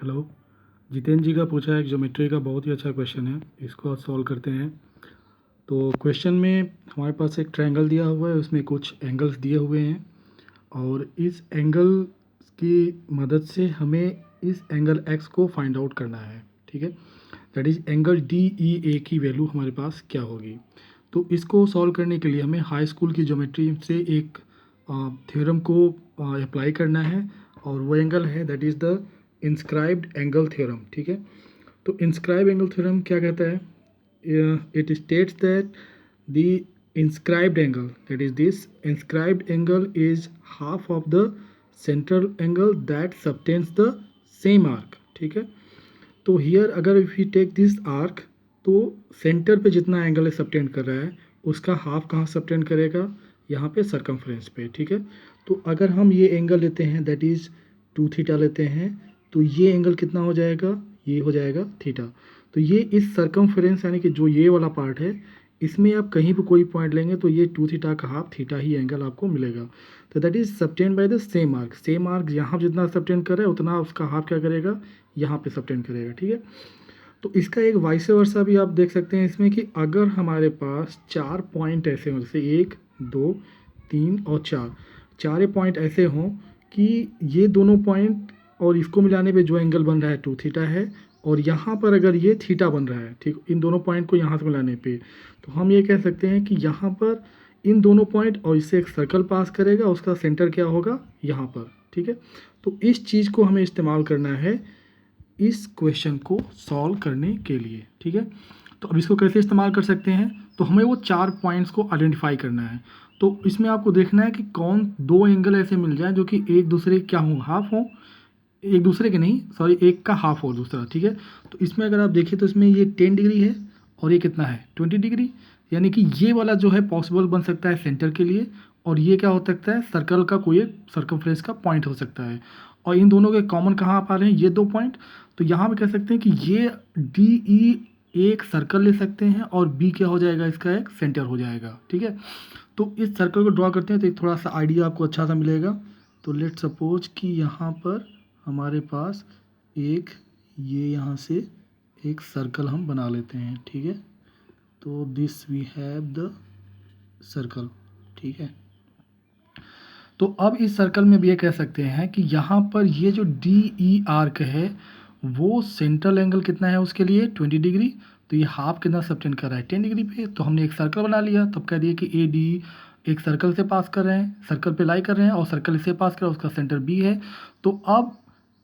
Hello. Jitendra जी का पूछा है, ज्योमेट्री का बहुत ही अच्छा क्वेश्चन है, इसको आज सॉल्व करते हैं। तो क्वेश्चन में हमारे पास एक ट्रायंगल दिया हुआ है, उसमें कुछ एंगल्स दिए हुए हैं और इस एंगल की मदद से हमें इस एंगल एक्स को फाइंड आउट करना है। ठीक है, that is angle D E A की वैल्यू हमारे पास क्या होगी। तो इसको सॉल्व करने के लिए हमें हाई स्कूल की ज्योमेट्री से एक थ्योरम को अप्लाई करना है और वो एंगल है that is the inscribed angle theorem. ठीक है, तो इंस्क्राइब एंगल थ्योरम क्या कहता है? It states that the inscribed angle that is this inscribed angle is half of the central angle that subtends the same arc. ठीक है, तो here अगर if you take this arc, तो centre पे जितना एंगल सबटेंड कर रहा है उसका हाफ कहाँ सबटेंड करेगा? यहाँ पे सरकमफ्रेंस पे। ठीक है, तो अगर हम ये एंगल लेते हैं दैट इज़ 2 थीटा लेते हैं, तो ये एंगल कितना हो जाएगा? ये हो जाएगा थीटा। तो ये इस सरकमफ्रेंस यानी कि जो ये वाला पार्ट है, इसमें आप कहीं भी कोई पॉइंट लेंगे तो ये 2 थीटा का हाफ थीटा ही एंगल आपको मिलेगा। तो that is subtend by the same arc. Same arc यहाँ जितना सबटेंड कर रहा है उतना उसका हाफ क्या करेगा? यहाँ पे सबटेंड करेगा। ठीक है, तो इसका एक वाइस वर्सा भी आप देख सकते हैं इसमें कि अगर हमारे पास 4 पॉइंट ऐसे हों, जैसे 1 2 3 और 4, चारे पॉइंट ऐसे हों कि ये दोनों पॉइंट और इसको मिलाने पे जो एंगल बन रहा है 2 थीटा है, और यहाँ पर अगर ये थीटा बन रहा है, ठीक, इन दोनों पॉइंट को यहाँ से मिलाने पे, तो हम ये कह सकते हैं कि यहाँ पर इन दोनों पॉइंट और इससे एक सर्कल पास करेगा, उसका सेंटर क्या होगा? यहाँ पर। ठीक है, तो इस चीज़ को हमें इस्तेमाल करना है इस क्वेश्चन को सॉल्व करने के लिए। ठीक है, तो अब इसको कैसे इस्तेमाल कर सकते हैं? तो हमें वो 4 पॉइंट्स को आइडेंटिफाई करना है। तो इसमें आपको देखना है कि कौन दो एंगल ऐसे मिल जाए जो कि एक दूसरे के क्या हों? हाफ हों। एक दूसरे के नहीं, सॉरी, एक का हाफ हो दूसरा। ठीक है, तो इसमें अगर आप देखें तो इसमें ये 10 डिग्री है और ये कितना है? 20 डिग्री। यानी कि ये वाला जो है पॉसिबल बन सकता है सेंटर के लिए, और ये क्या हो सकता है? सर्कल का कोई एक सर्कमफ्रेंस का पॉइंट हो सकता है। और इन दोनों के कॉमन कहाँ आ रहे हैं? ये 2 पॉइंट। तो यहाँ पे कह सकते हैं कि ये डी ई एक सर्कल ले सकते हैं और बी क्या हो जाएगा? इसका एक सेंटर हो जाएगा। ठीक है, तो इस सर्कल को ड्रॉ करते हैं तो एक थोड़ा सा आइडिया आपको अच्छा सा मिलेगा। तो लेट सपोज कि यहाँ पर हमारे पास एक ये यहाँ से एक सर्कल हम बना लेते हैं। ठीक है, तो this we have the circle. ठीक है, तो अब इस सर्कल में भी ये कह सकते हैं कि यहाँ पर ये जो डी ई आर्क है वो सेंट्रल एंगल कितना है उसके लिए? 20 डिग्री। तो ये हाफ कितना सबटेंड कर रहा है? 10 डिग्री पे। तो हमने एक सर्कल बना लिया, तब कह दिया कि ए डी एक सर्कल से पास कर रहे हैं, सर्कल पे लाई कर रहे हैं और सर्कल इससे पास कर रहा है, उसका सेंटर बी है। तो अब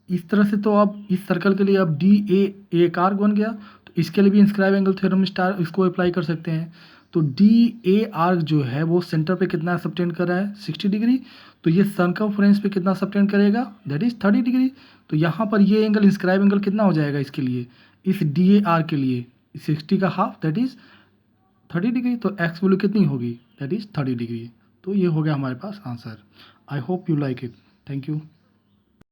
इस तरह से तो अब इस सर्कल के लिए अब डी ए एक आर्क बन गया, तो इसके लिए भी इंस्क्राइब एंगल थ्योरम स्टार इसको अप्लाई कर सकते हैं। तो डी ए आर्क जो है वो सेंटर पे कितना सबटेंड कर रहा है? 60 डिग्री। तो ये सरकमफ्रेंस पे कितना सबटेंड करेगा? That is 30 degree. तो यहाँ पर ये एंगल इंस्क्राइब एंगल कितना हो जाएगा इसके लिए? इस डी ए आर के लिए 60 का हाफ दैट इज 30 डिग्री। तो एक्स वैल्यू कितनी होगी? That is 30 degree. तो ये हो गया हमारे पास answer. I hope you like it. Thank you.